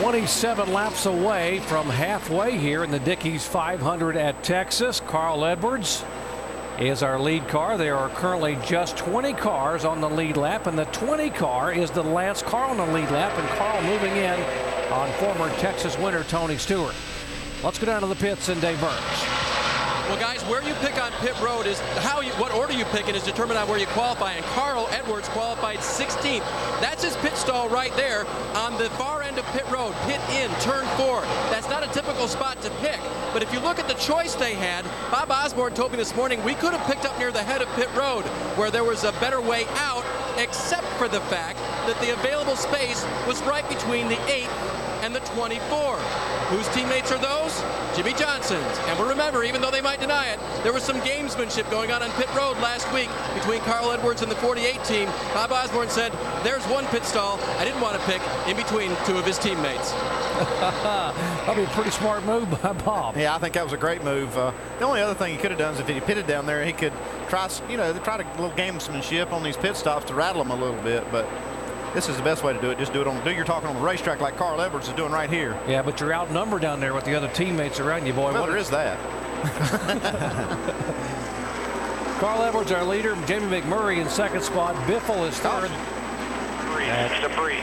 27 laps away from halfway here in the Dickies 500 at Texas. Carl Edwards is our lead car. There are currently just 20 cars on the lead lap, and the 20 car is the Lance Carl on the lead lap, and Carl moving in on former Texas winner Tony Stewart. Let's go down to the pits and Dave Burns. Well, guys, where you pick on pit road is what order you pick in is determined on where you qualify. And Carl Edwards qualified 16th. That's his pit stall right there on the far end of pit road. Pit in, turn 4. That's not a typical spot to pick. But if you look at the choice they had, Bob Osborne told me this morning we could have picked up near the head of pit road where there was a better way out, except for the fact that the available space was right between the 8th and the 24. Whose teammates are those? Jimmy Johnson's. And we'll remember, even though they might deny it, there was some gamesmanship going on pit road last week between Carl Edwards and the 48 team. Bob Osborne said, there's one pit stall I didn't want to pick in between two of his teammates. That'd be a pretty smart move by Bob. Yeah, I think that was a great move. The only other thing he could have done is if he pitted down there, he could try a little gamesmanship on these pit stops to rattle them a little bit, but this is the best way to do it. Just do your talking on the racetrack like Carl Edwards is doing right here. Yeah, but you're outnumbered down there with the other teammates around you, boy. Well, there is that. Carl Edwards, our leader. Jamie McMurray in second spot. Biffle is third. Debris.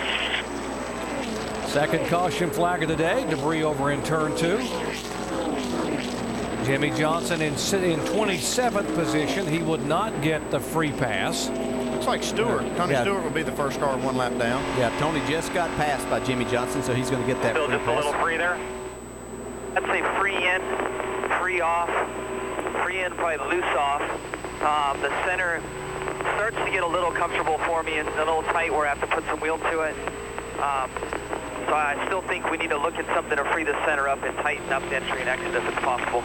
Second caution flag of the day. Debris over in turn 2. Jimmy Johnson in 27th position. He would not get the free pass. Looks like Tony Stewart will be the first car one lap down. Yeah, Tony just got passed by Jimmy Johnson, so he's going to get that Still free just pass. a little free there. I'd say free in, free off. Free in, probably loose off. The center starts to get a little comfortable for me and a little tight where I have to put some wheel to it. So I still think we need to look at something to free the center up and tighten up the entry and exit if it's possible.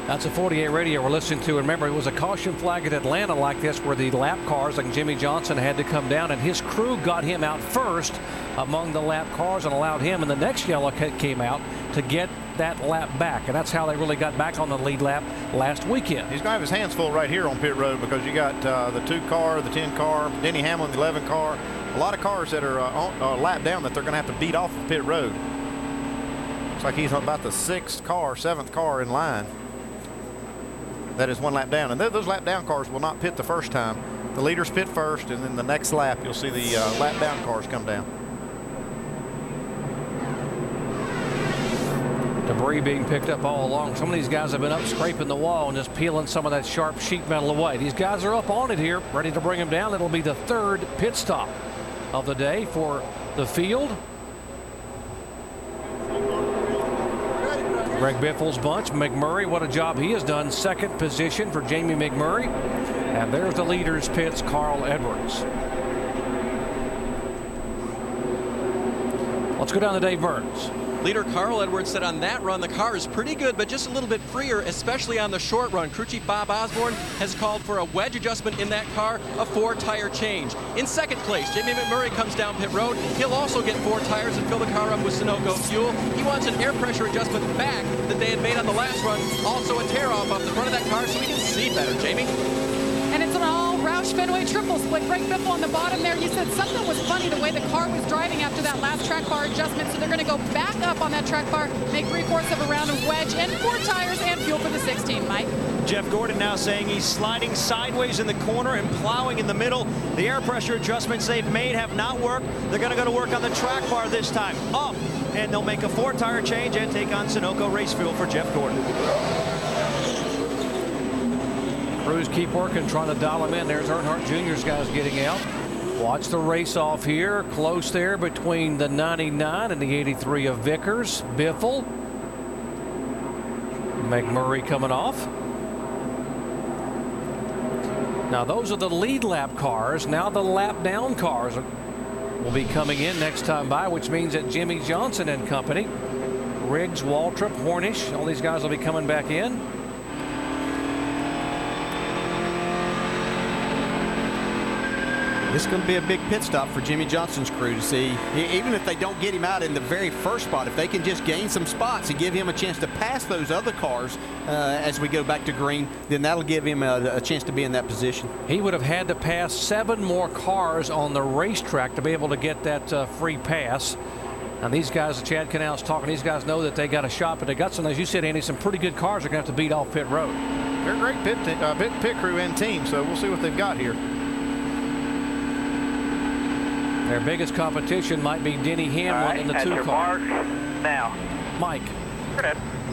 That's a 48 radio we're listening to. Remember, it was a caution flag at Atlanta like this where the lap cars like Jimmy Johnson had to come down, and his crew got him out first among the lap cars and allowed him, and the next yellow came out to get that lap back. And that's how they really got back on the lead lap last weekend. He's going to have his hands full right here on pit road because you got the 2 car, the 10 car, Denny Hamlin, the 11 car. A lot of cars that are on lap down that they're going to have to beat off of pit road. Looks like he's about the 6th car, 7th car in line. That is one lap down, and those lap down cars will not pit the first time. The leaders pit first, and then the next lap you'll see the lap down cars come down. Debris being picked up all along. Some of these guys have been up scraping the wall and just peeling some of that sharp sheet metal away. These guys are up on it here, ready to bring them down. It'll be the 3rd pit stop of the day for the field. Greg Biffle's bunch. McMurray, what a job he has done. 2nd position for Jamie McMurray. And there's the leader's pits, Carl Edwards. Let's go down to Dave Burns. Leader Carl Edwards said on that run the car is pretty good, but just a little bit freer, especially on the short run. Crew Chief Bob Osborne has called for a wedge adjustment in that car, a 4-tire change. In 2nd place, Jamie McMurray comes down pit road. He'll also get 4 tires and fill the car up with Sunoco fuel. He wants an air pressure adjustment back that they had made on the last run. Also a tear off the front of that car so we can see better, Jamie. And it's an all Roush Fenway triple split. Greg Biffle on the bottom there. You said something was funny the way the car was driving after that last track bar adjustment. So they're going to go back up on that track bar, make 3/4 of a round of wedge, and 4 tires and fuel for the 16, Mike. Jeff Gordon now saying he's sliding sideways in the corner and plowing in the middle. The air pressure adjustments they've made have not worked. They're going to go to work on the track bar this time. Up, and they'll make a 4-tire change and take on Sunoco race fuel for Jeff Gordon. Crews keep working, trying to dial him in. There's Earnhardt Jr.'s guys getting out. Watch the race off here. Close there between the 99 and the 83 of Vickers. Biffle. McMurray coming off. Now those are the lead lap cars. Now the lap down cars will be coming in next time by, which means that Jimmy Johnson and company, Riggs, Waltrip, Hornish, all these guys will be coming back in. This is going to be a big pit stop for Jimmy Johnson's crew to see. Even if they don't get him out in the very first spot, if they can just gain some spots and give him a chance to pass those other cars as we go back to green, then that'll give him a chance to be in that position. He would have had to pass 7 more cars on the racetrack to be able to get that free pass. And these guys, Chad Canal's talking, these guys know that they got a shot, but they got some, as you said, Andy, some pretty good cars are going to have to beat off pit road. They're a great pit crew and team, so we'll see what they've got here. Their biggest competition might be Denny Hamlin in the 2 car. Now, Mike.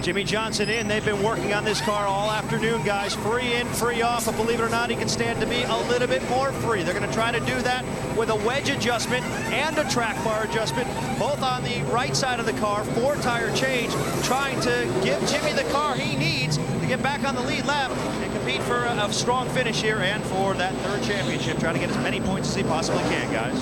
Jimmy Johnson in. They've been working on this car all afternoon, guys. Free in, free off. But believe it or not, he can stand to be a little bit more free. They're going to try to do that with a wedge adjustment and a track bar adjustment, both on the right side of the car. 4-tire change, trying to give Jimmy the car he needs to get back on the lead lap and compete for a strong finish here and for that 3rd championship. Trying to get as many points as he possibly can, guys.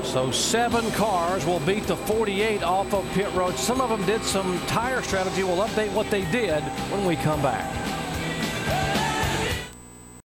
So 7 cars will beat the 48 off of pit road. Some of them did some tire strategy. We'll update what they did when we come back.